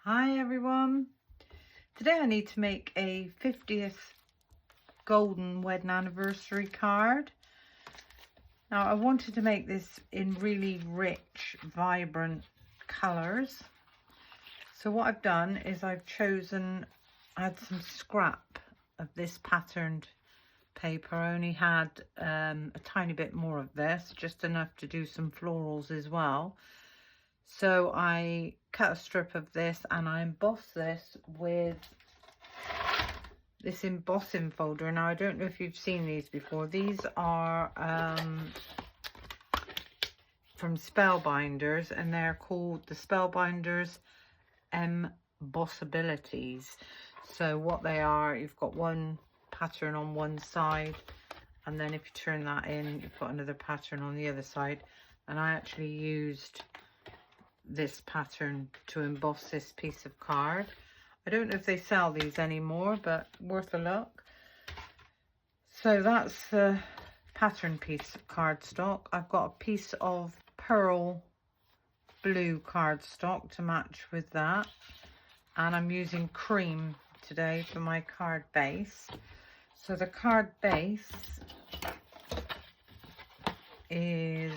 Hi everyone. Today I need to make a 50th golden wedding anniversary card. Now I wanted to make this in really rich, vibrant colours. So what I've done is I had some scrap of this patterned paper. I only had a tiny bit more of this, just enough to do some florals as well. So I cut a strip of this and I embossed this with this embossing folder. Now I don't know if you've seen these before. These are from Spellbinders, and they're called the Spellbinders Embossabilities. So what they are, you've got one pattern on one side, and then if you turn that in, you've got another pattern on the other side. And I actually used this pattern to emboss this piece of card. I don't know if they sell these anymore, but worth a look. So that's the pattern piece of cardstock. I've got a piece of pearl blue cardstock to match with that, and I'm using cream today for my card base. So the card base is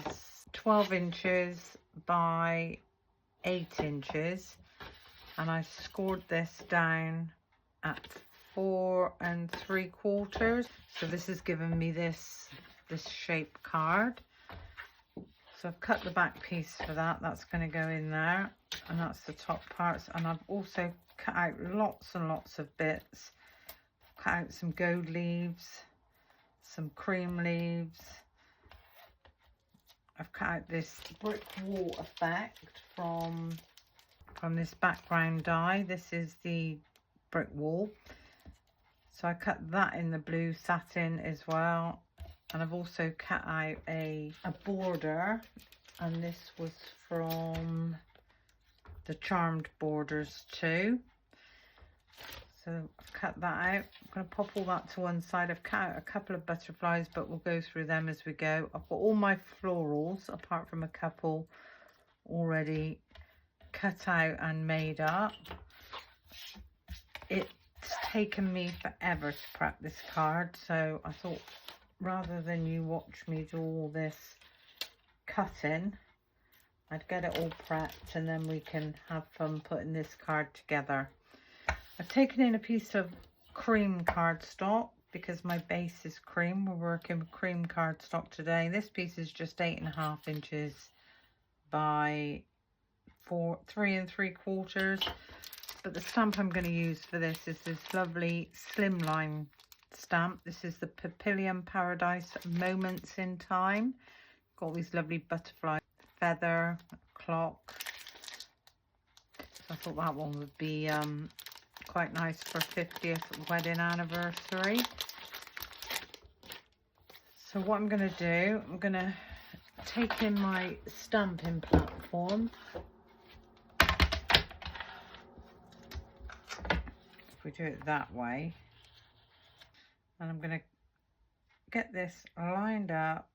12 inches by 8 inches, and I scored this down at 4 3/4. So this has given me this shape card. So I've cut the back piece for that. That's going to go in there, and that's the top parts. And I've also cut out lots and lots of bits. Cut out some gold leaves, some cream leaves. I've cut out this brick wall effect from this background die. This is the brick wall. So I cut that in the blue satin as well. And I've also cut out a border, and this was from the Charmed Borders too. So I've cut that out. I'm going to pop all that to one side. I've cut out a couple of butterflies, but we'll go through them as we go. I've got all my florals, apart from a couple, already cut out and made up. It's taken me forever to prep this card, so I thought rather than you watch me do all this cutting, I'd get it all prepped and then we can have fun putting this card together. I've taken in a piece of cream cardstock because my base is cream. We're working with cream cardstock today. This piece is just 8.5 inches by 3 3/4. But the stamp I'm going to use for this is this lovely slimline stamp. This is the Papillion Paradise Moments in Time. Got these lovely butterfly feather clock. So I thought that one would be quite nice for 50th wedding anniversary. So what I'm going to do, I'm going to take in my stamping platform. If we do it that way, and I'm going to get this lined up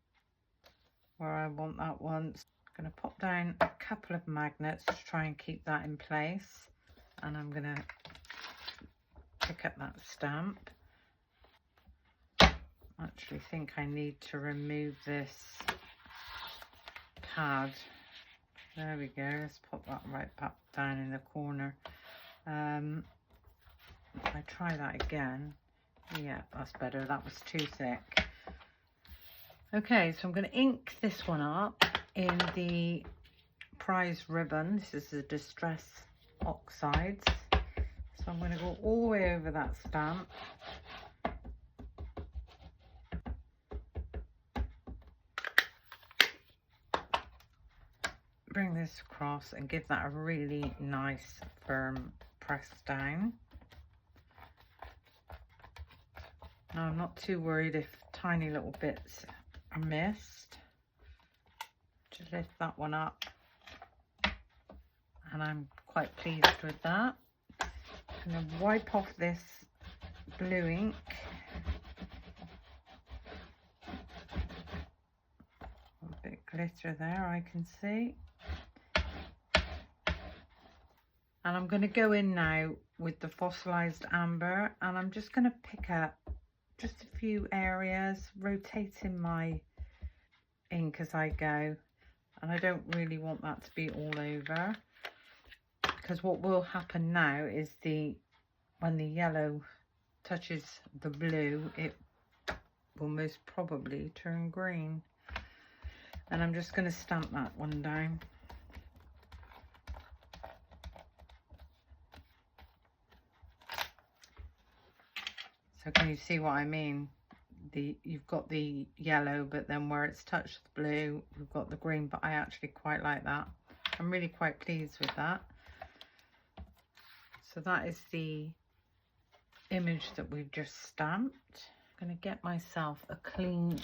where I want that one. I'm going to pop down a couple of magnets to try and keep that in place, and I'm going to pick up that stamp. I actually think I need to remove this pad. There we go. Let's pop that right back down in the corner. If I try that again, yeah, that's better. That was too thick. Okay, so I'm going to ink this one up in the prize ribbon. This is the Distress Oxides. So I'm going to go all the way over that stamp. Bring this across and give that a really nice firm press down. Now I'm not too worried if tiny little bits are missed. Just lift that one up, and I'm quite pleased with that. I'm going to wipe off this blue ink. A bit of glitter there, I can see. And I'm going to go in now with the fossilized amber, and I'm just going to pick up just a few areas, rotating my ink as I go. And I don't really want that to be all over, because what will happen now is when the yellow touches the blue, it will most probably turn green. And I'm just going to stamp that one down. So can you see what I mean? You've got the yellow, but then where it's touched the blue, we've got the green, but I actually quite like that. I'm really quite pleased with that. So that is the image that we've just stamped. I'm going to get myself a clean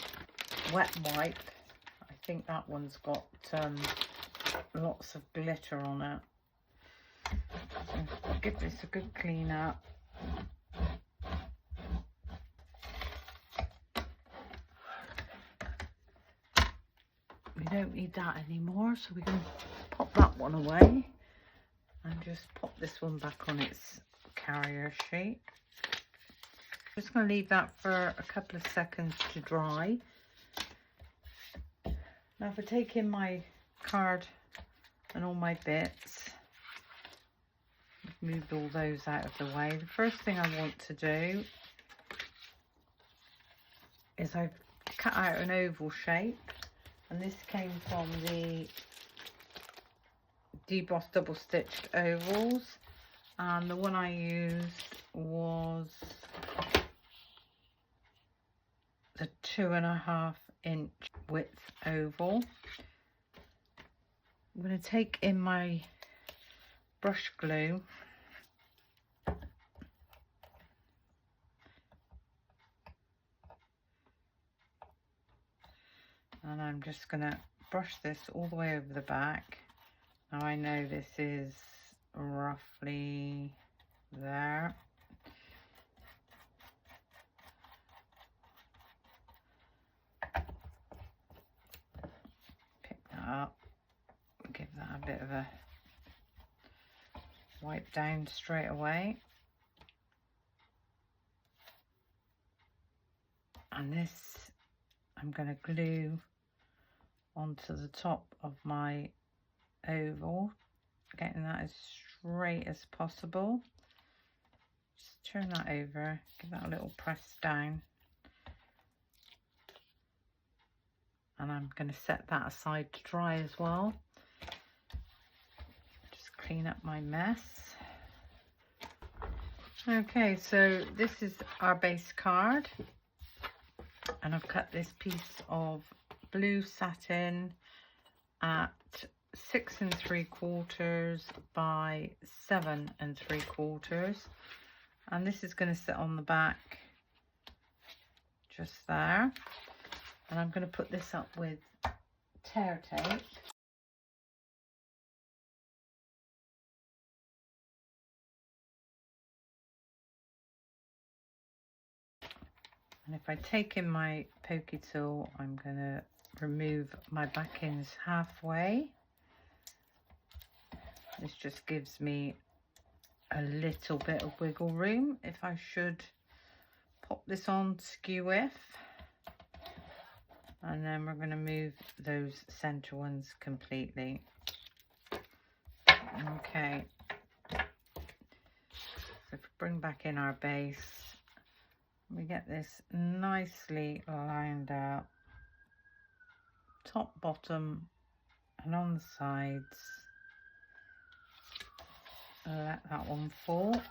wet wipe. I think that one's got lots of glitter on it. So I'll give this a good clean up. We don't need that anymore, so we can pop that one away and just pop this one back on its carrier sheet. Just going to leave that for a couple of seconds to dry. Now for taking my card and all my bits, I've moved all those out of the way. The first thing I want to do is I've cut out an oval shape, and this came from the Deboss double stitched ovals, and the one I used was the 2.5 inch width oval. I'm going to take in my brush glue and I'm just going to brush this all the way over the back. Now I know this is roughly there. Pick that up, give that a bit of a wipe down straight away. And this I'm going to glue onto the top of my oval, getting that as straight as possible. Just turn that over, give that a little press down, and I'm going to set that aside to dry as well. Just clean up my mess. Okay, so this is our base card, and I've cut this piece of blue satin at 6 3/4 by 7 3/4, and this is going to sit on the back just there, and I'm going to put this up with tear tape. And if I take in my pokey tool, I'm going to remove my backings halfway. This just gives me a little bit of wiggle room if I should pop this on skew if. And then we're going to move those center ones completely. Okay. So if we bring back in our base, we get this nicely lined up, top, bottom, and on the sides. Let that one fall,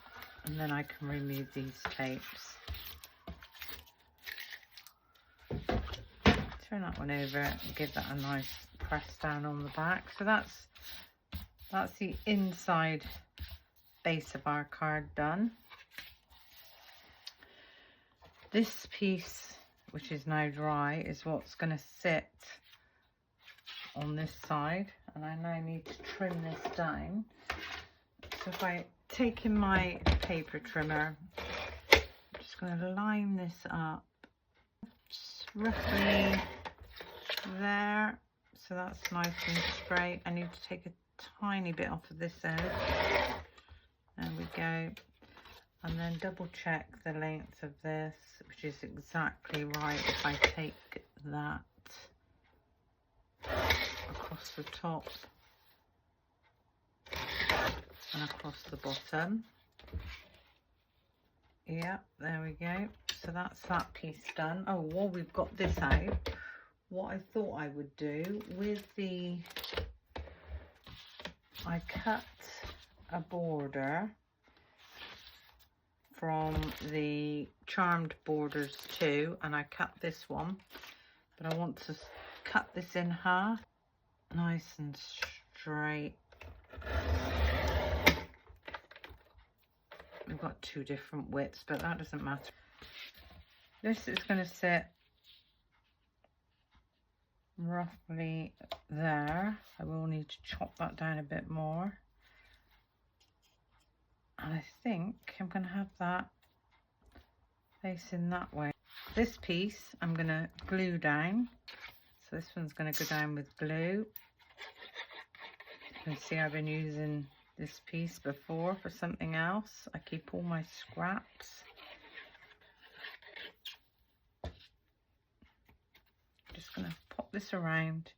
and then I can remove these tapes. Turn that one over and give that a nice press down on the back. So that's the inside base of our card done. This piece, which is now dry, is what's going to sit on this side, and I now need to trim this down. So if I take in my paper trimmer, I'm just going to line this up just roughly there, so that's nice and straight. I need to take a tiny bit off of this edge. There we go. And then double check the length of this, which is exactly right. If I take that across the top and across the bottom. Yeah, there we go. So that's that piece done. Oh, while we've got this out, what I thought I would do with I cut a border from the Charmed Borders 2, and I cut this one, but I want to cut this in half, nice and straight. We've got two different widths, but that doesn't matter. This is going to sit roughly there. I will need to chop that down a bit more. And I think I'm going to have that facing that way. This piece I'm going to glue down. So this one's going to go down with glue. You can see I've been using this piece before for something else. I keep all my scraps. Just going to pop this around,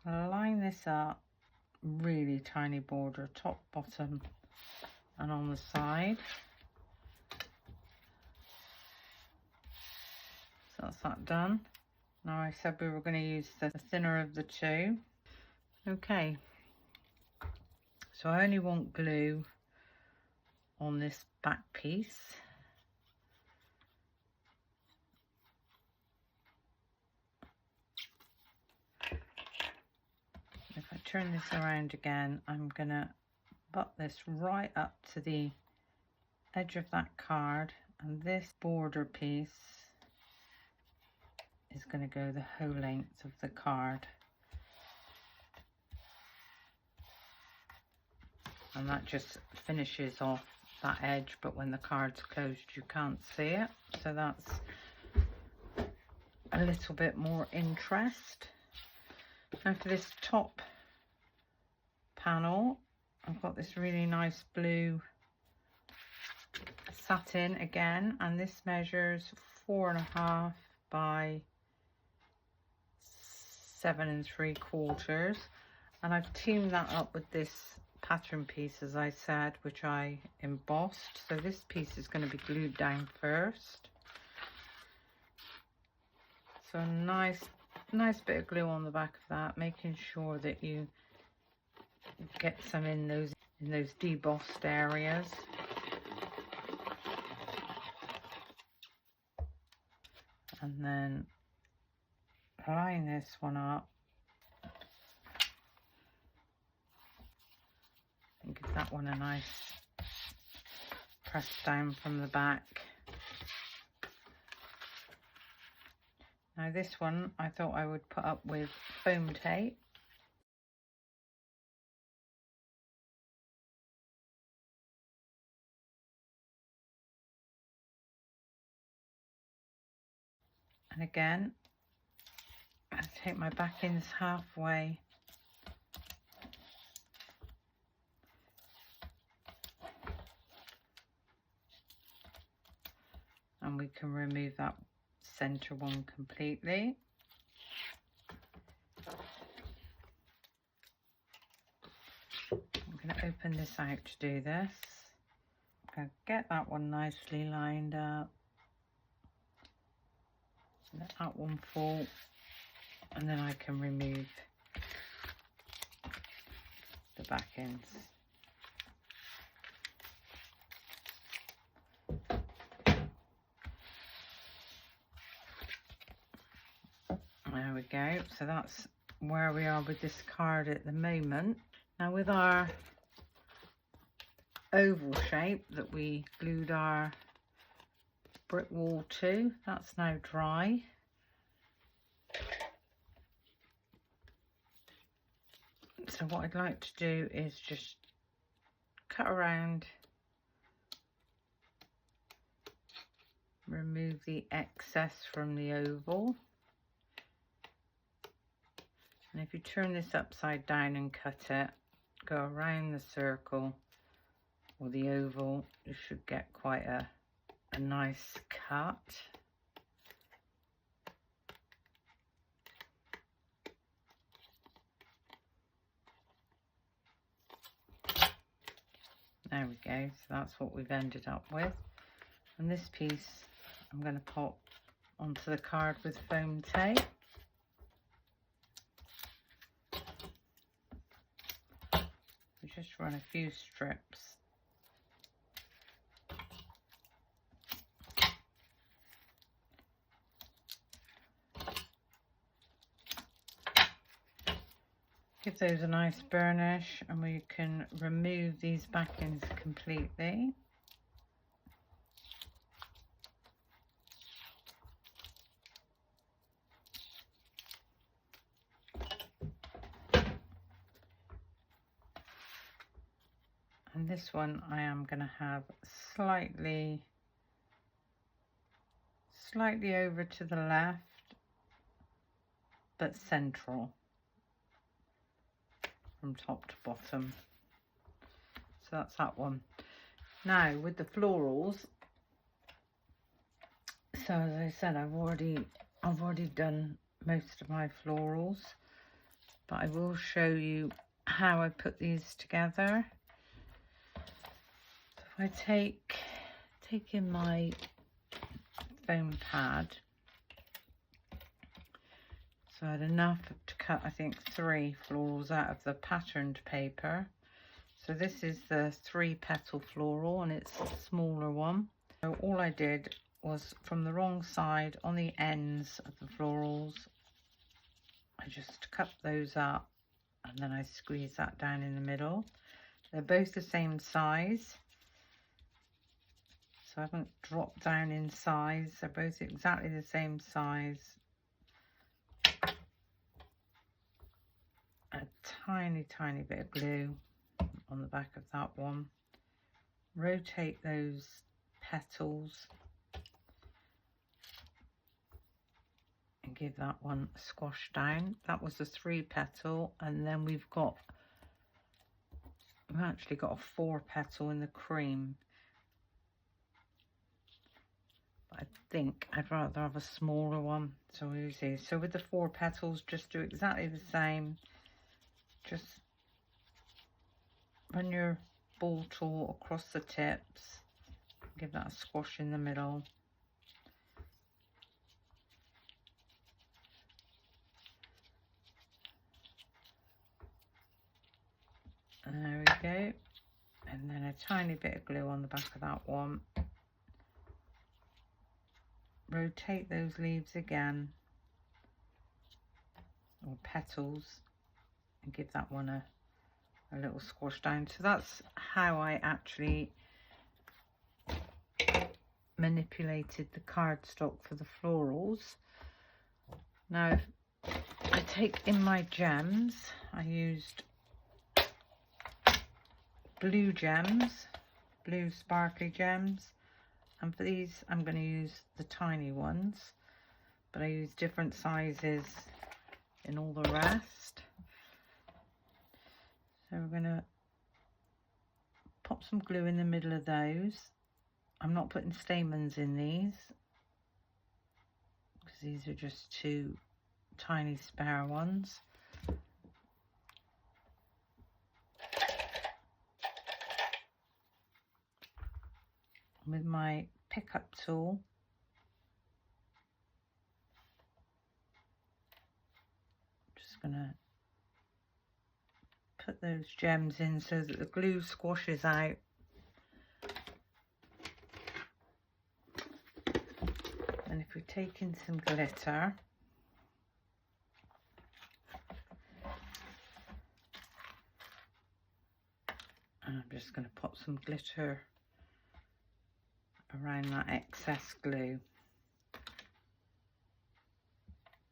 line this up, really tiny border, top, bottom, and on the side. So that's that done. Now I said we were going to use the thinner of the two. Okay, so I only want glue on this back piece. If I turn this around again, I'm going to butt this right up to the edge of that card, and this border piece is going to go the whole length of the card, and that just finishes off that edge, but when the card's closed you can't see it, so that's a little bit more interest. Now for this top panel, I've got this really nice blue satin again, and this measures 4.5 by 7 3/4, and I've teamed that up with this pattern piece, as I said, which I embossed. So this piece is going to be glued down first. So a nice bit of glue on the back of that, making sure that you get some in those debossed areas. And then line this one up and give that one a nice press down from the back. Now this one I thought I would put up with foam tape. And again, I take my back ends halfway and we can remove that center one completely. I'm going to open this out to do this. I'm going to get that one nicely lined up. Let that one fall, and then I can remove the back ends. There we go. So that's where we are with this card at the moment. Now with our oval shape that we glued our brick wall to, that's now dry. So what I'd like to do is just cut around, remove the excess from the oval, and if you turn this upside down and cut it, go around the circle or the oval, you should get quite a nice cut. There we go, so that's what we've ended up with. And this piece I'm going to pop onto the card with foam tape. We just run a few strips. Give those a nice burnish, and we can remove these backings completely. And this one I am going to have slightly over to the left, but central from top to bottom. So that's that one. Now with the florals, so as I said, I've already done most of my florals, but I will show you how I put these together. So if I take in my foam pad, so I had enough to cut, I think, 3 florals out of the patterned paper. So this is the 3 petal floral, and it's a smaller one. So all I did was, from the wrong side on the ends of the florals, I just cut those up, and then I squeeze that down in the middle. They're both the same size, so I haven't dropped down in size. They're both exactly the same size. A tiny bit of glue on the back of that one. Rotate those petals and give that one a squash down. That was a 3 petal, and then we've actually got a 4 petal in the cream. I think I'd rather have a smaller one. So we'll see. So with the 4 petals, just do exactly the same. Just run your ball tool across the tips. Give that a squash in the middle. And there we go. And then a tiny bit of glue on the back of that one. Rotate those leaves again, or petals, and give that one a little squash down. So that's how I actually manipulated the cardstock for the florals. Now I take in my gems, I used blue gems, blue sparkly gems, and for these I'm going to use the tiny ones, but I use different sizes in all the rest. So we're going to pop some glue in the middle of those. I'm not putting stamens in these because these are just 2 tiny spare ones. With my pickup tool, just gonna put those gems in so that the glue squashes out. And if we take in some glitter, and I'm just going to pop some glitter around that excess glue.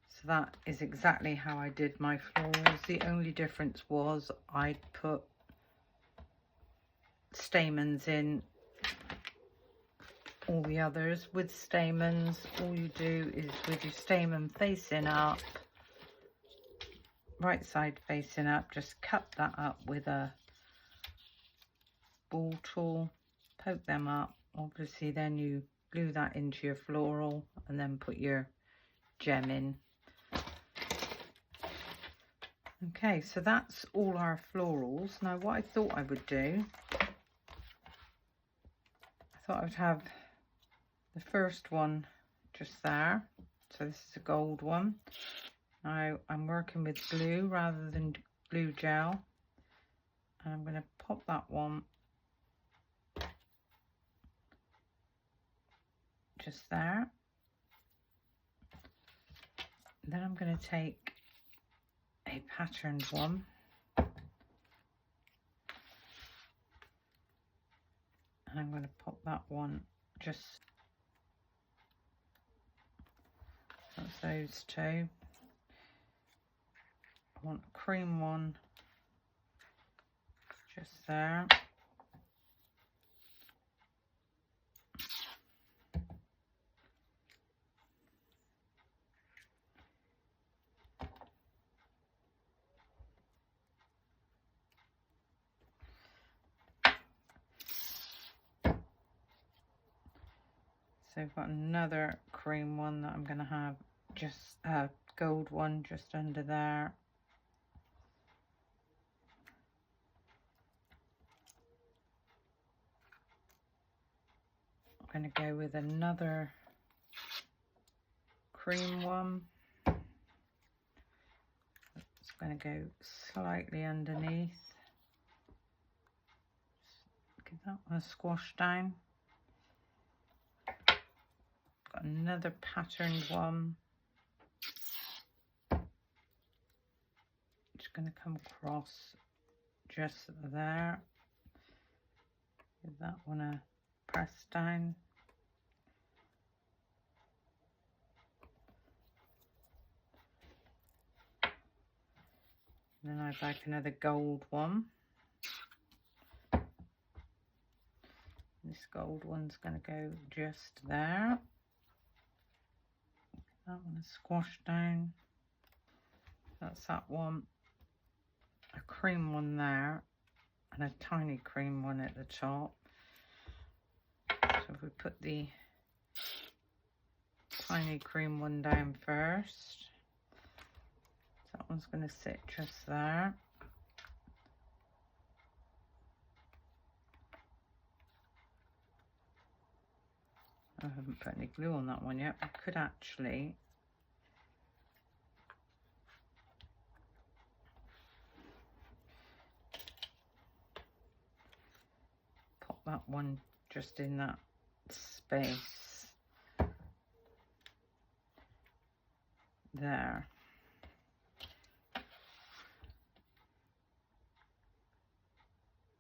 So that is exactly how I did my florals. The only difference was I put stamens in all the others. With stamens, all you do is, with your stamen facing up, right side facing up, just cut that up with a ball tool, poke them up. Obviously then you glue that into your floral and then put your gem in. Okay, so that's all our florals. Now what I thought I would do, I thought I would have the first one just there. So this is a gold one. Now I'm working with glue rather than glue gel. And I'm going to pop that one just there. Then I'm going to take a patterned one and I'm going to pop that one just, that's those two. I want a cream one just there. So I've got another cream one that I'm going to have just a gold one just under there. I'm going to go with another cream one. It's going to go slightly underneath. Give that one a squash down. Got another patterned one. Just going to come across just there. Give that one a press down. Then I'd like another gold one. This gold one's going to go just there. That one is squashed down. That's that one. A cream one there and a tiny cream one at the top. So if we put the tiny cream one down first, that one's going to sit just there. I haven't put any glue on that one yet. I could actually pop that one just in that space there.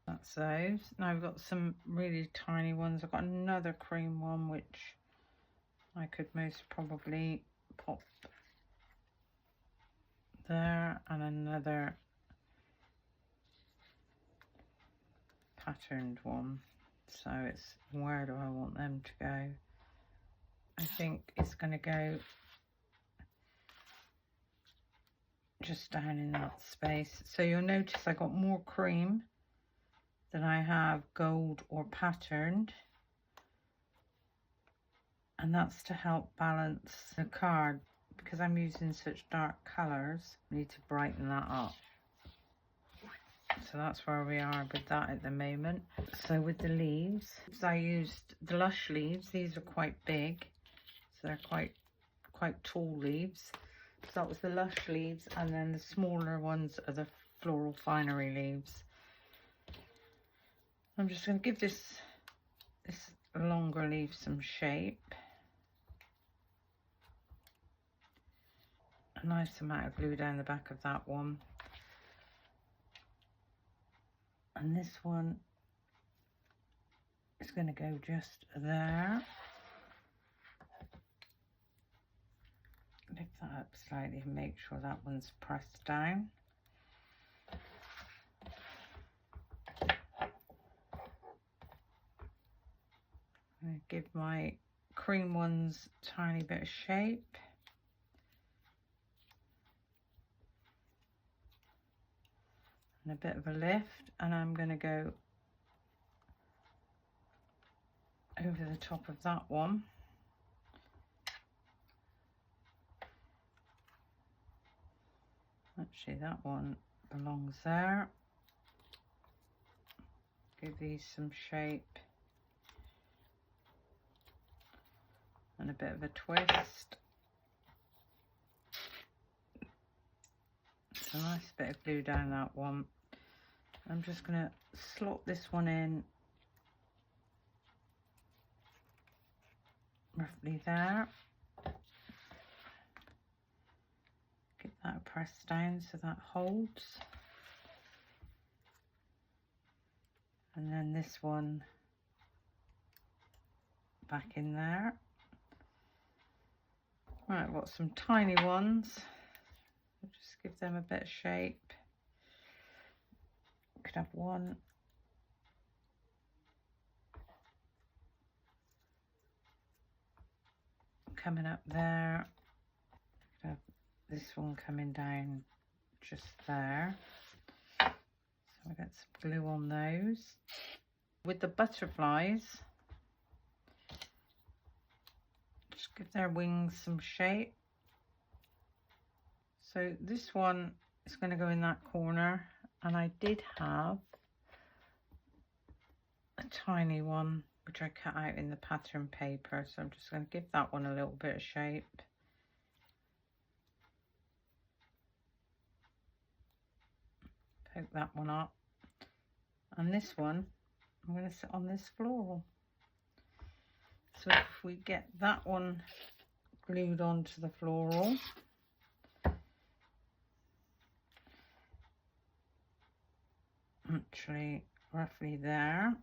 That's those. Now I've got some really tiny ones. I've got another cream one which I could most probably pop there, and another patterned one. So it's, where do I want them to go? I think it's going to go just down in that space. So you'll notice I got more cream than I have gold or patterned, and that's to help balance the card because I'm using such dark colours. I need to brighten that up. So that's where we are with that at the moment. So with the leaves, I used the Lush leaves. These are quite big, so they're quite tall leaves. So that was the Lush leaves, and then the smaller ones are the Floral Finery leaves. I'm just going to give this longer leaf some shape. A nice amount of glue down the back of that one. And this one is going to go just there. Lift that up slightly and make sure that one's pressed down. I'm going to give my cream ones a tiny bit of shape. And a bit of a lift, and I'm going to go over the top of that one. Actually, that one belongs there. Give these some shape and a bit of a twist. It's a nice bit of glue down that one. I'm just going to slot this one in roughly there. Get that pressed down so that holds. And then this one back in there. Right, I've got some tiny ones. I'll just give them a bit of shape. Could have one. Coming up there. Could have this one coming down just there. So I got some glue on those. With the butterflies, just give their wings some shape. So this one is going to go in that corner, and I did have a tiny one which I cut out in the pattern paper, so I'm just going to give that one a little bit of shape. Poke that one up, and this one I'm going to sit on this floral. So if we get that one glued onto the floral, actually roughly there,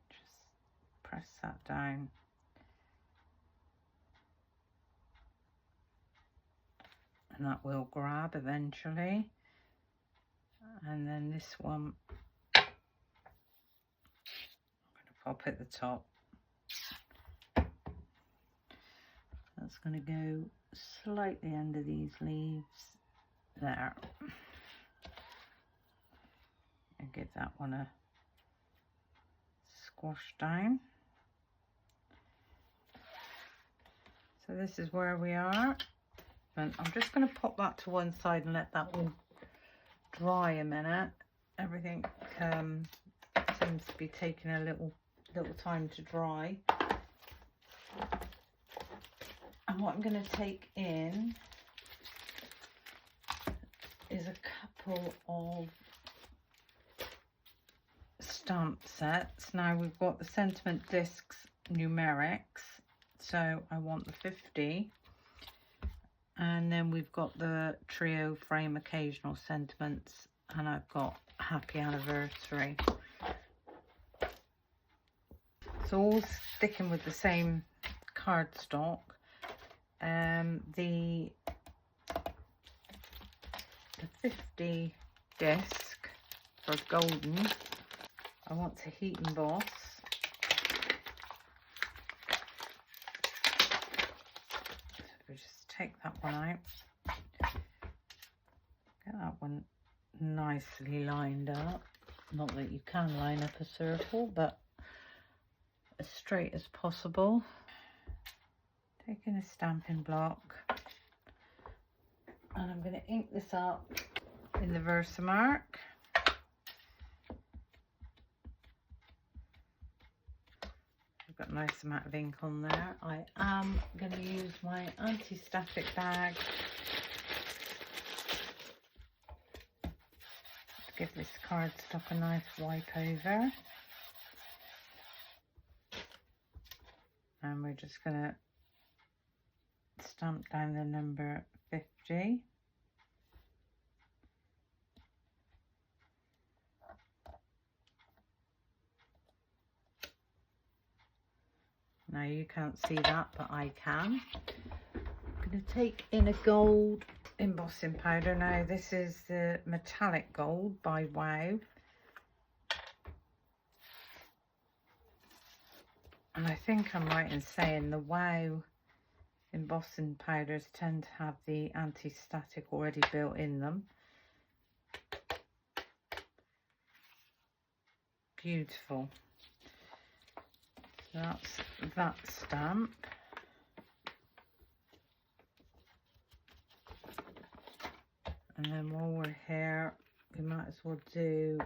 just press that down. And that will grab eventually. And then this one, I'm going to pop at the top. That's going to go slightly under these leaves there. And give that one a squash down. So this is where we are. And I'm just going to pop that to one side and let that all dry a minute. Everything seems to be taking a little time to dry. And what I'm going to take in is a couple of stamp sets. Now we've got the Sentiment Discs numerics, so I want the 50. And then we've got the Trio Frame Occasional Sentiments, and I've got Happy Anniversary. So all sticking with the same cardstock. The 50 disc for golden, I want to heat emboss. So we just take that one out. Get that one nicely lined up. Not that you can line up a circle, but as straight as possible. Taking a stamping block, and I'm going to ink this up in the Versamark. I've got a nice amount of ink on there. I am going to use my anti-static bag to give this cardstock a nice wipe over. And we're just going to stamp down the number 50. Now you can't see that, but I can. I'm going to take in a gold embossing powder. Now this is the Metallic Gold by Wow. And I think I'm right in saying the Wow embossing powders tend to have the anti-static already built in them. Beautiful. So that's that stamp. And then while we're here, we might as well do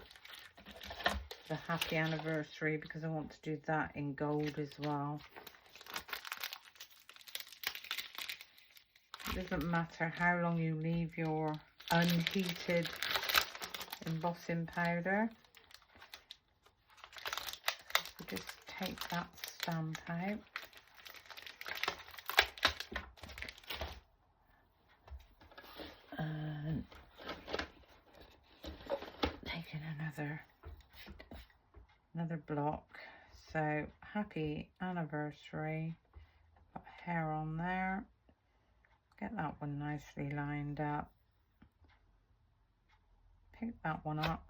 the happy anniversary, because I want to do that in gold as well. It doesn't matter how long you leave your unheated embossing powder. So just take that stamp out. And taking another block. So happy anniversary, got hair on there. Get that one nicely lined up. Pick that one up.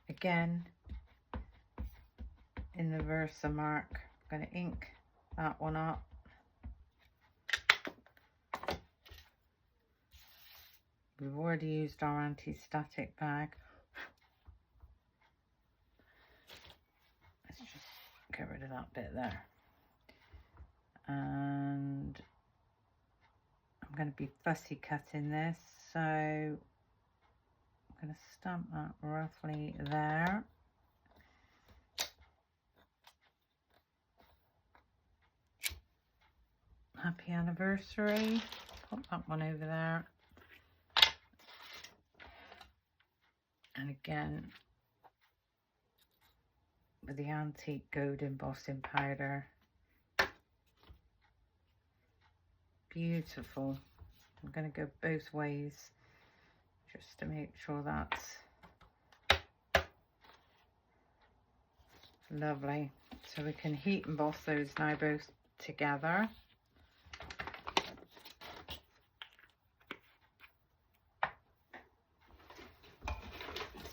Again, in the Versamark, I'm going to ink that one up. We've already used our anti-static bag. Let's just get rid of that bit there. And I'm going to be fussy cutting this, so I'm going to stamp that roughly there. Happy anniversary. Pop that one over there. And again, with the antique gold embossing powder. Beautiful. I'm going to go both ways just to make sure that's lovely. So we can heat emboss those now both together.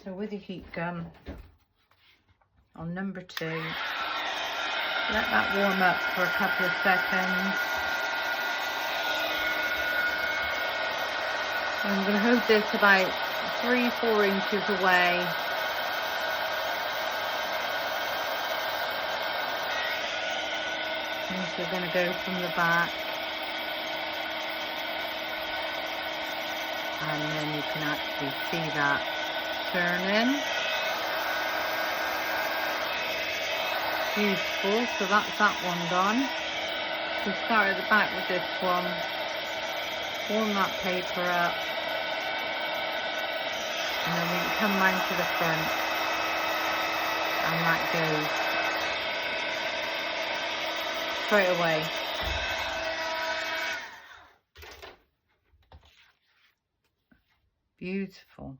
So with the heat gun on number 2, let that warm up for a couple of seconds. I'm going to hold this about 3-4 inches away. And so we're going to go from the back. And then you can actually see that turning. Beautiful. So that's that one done. We start at the back with this one. Warm that paper up. And then we can come round to the front, and that goes straight away. Beautiful.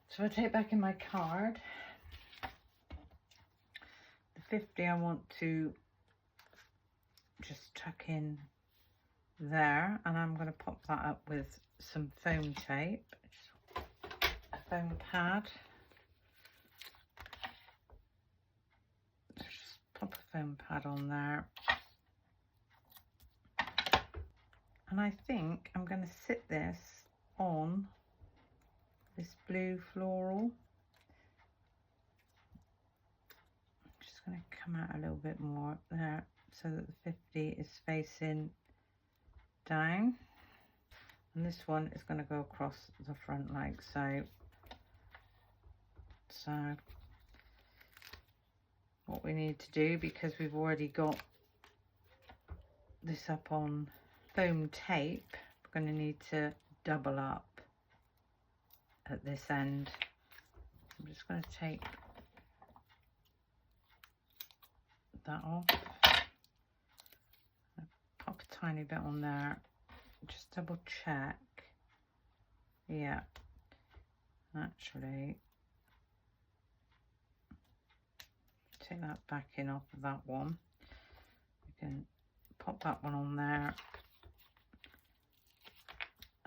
So I take back in my card. The 50 I want to just tuck in there, and I'm going to pop that up with some foam tape, a foam pad. Just pop a foam pad on there. And I think I'm going to sit this on this blue floral. I'm just going to come out a little bit more there so that the 50 is facing down. And this one is going to go across the front like so. So what we need to do, because we've already got this up on foam tape, we're going to need to double up at this end. I'm just going to take that off. Pop a tiny bit on there. Just double check. Yeah, actually, take that back in off of that one. We can pop that one on there.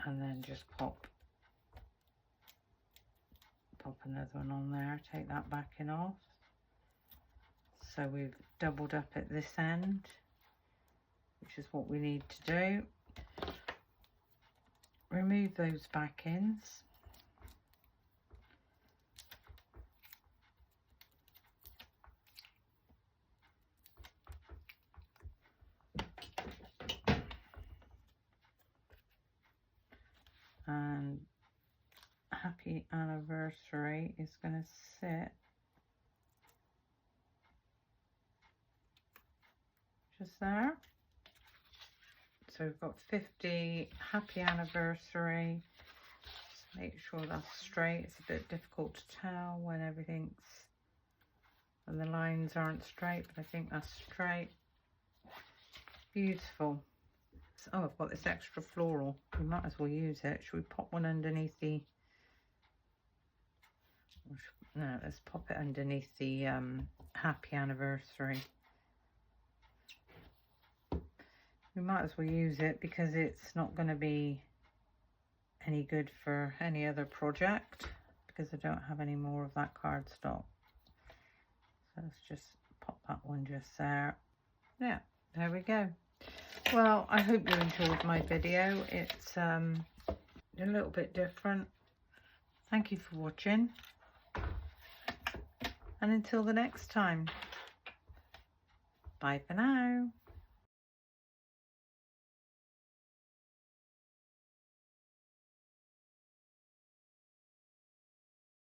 and then just pop another one on there. Take that backing off. So we've doubled up at this end, which is what we need to do. Remove those backings. And Happy Anniversary is going to sit just there. So we've got 50 Happy Anniversary. Just make sure that's straight. It's a bit difficult to tell when when the lines aren't straight, but I think that's straight. Beautiful. Oh, I've got this extra floral. We might as well use it. Should we pop one underneath the... No, let's pop it underneath the Happy Anniversary. We might as well use it because it's not going to be any good for any other project because I don't have any more of that cardstock. So let's just pop that one just there. Yeah, there we go. Well, I hope you enjoyed my video. It's a little bit different. Thank you for watching. And until the next time, bye for now.